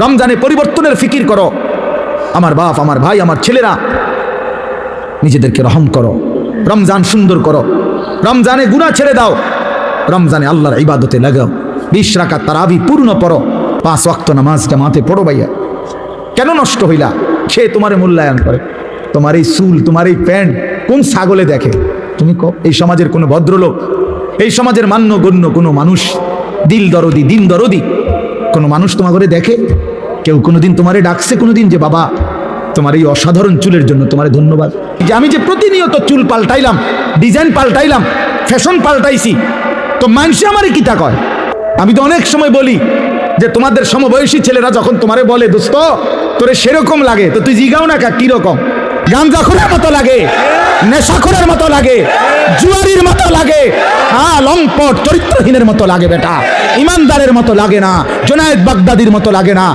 রমজানে পরিবর্তনের ফিকির করো। আমার বাপ, আমার ভাই, আমার ছেলেরা, নিজেদেরকে রহম করো। রমজান সুন্দর করো। রমজানে গুনাহ ছেড়ে দাও। রমজানে আল্লাহর ইবাদতে লাগাও। 20 রাকাত তারাবি পূর্ণ পড়ো। 5 ওয়াক্ত নামাজ জামাতে পড়ো। ভাইয়া কেন নষ্ট হইলা? সে তোমার মূল্যায়ন করে। তোমার এই চুল, তোমার এই প্যান্ট কোন ছাগলে দেখে? তুমি এই সমাজের কোনো ভদ্রলোক, এই সমাজের মান্যগণ্য কোনো মানুষ, দিন দরদি কোনো মানুষ তোমার ঘরে দেখে? কেউ কোনোদিন তোমারে ডাকছে কোনোদিন যে বাবা তোমার এই অসাধারণ চুলের জন্য তোমারে ধন্যবাদ? যে আমি যে প্রতিনিয়ত চুল পাল্টাইলাম, ডিজাইন পাল্টাইলাম, ফ্যাশন পাল্টাইছি, তো মানুষে আমারে কিতা কয়? আমি তো অনেক সময় বলি যে তোমাদের সমবয়সী ছেলেরা যখন তোমারে বলে দোস্ত তোরে সেরকম লাগে, তো তুই জিগাও না কি রকম? গাঞ্জাখোরের মতো লাগে, নেশাখোরের মতো লাগে, জুয়ারির মতো লাগে, হ্যাঁ লম্পট চরিত্রহীনের মতো লাগে বেটা, ইমানদারের মতো লাগে না, জুনায়েদ বাগদাদির মতো লাগে না।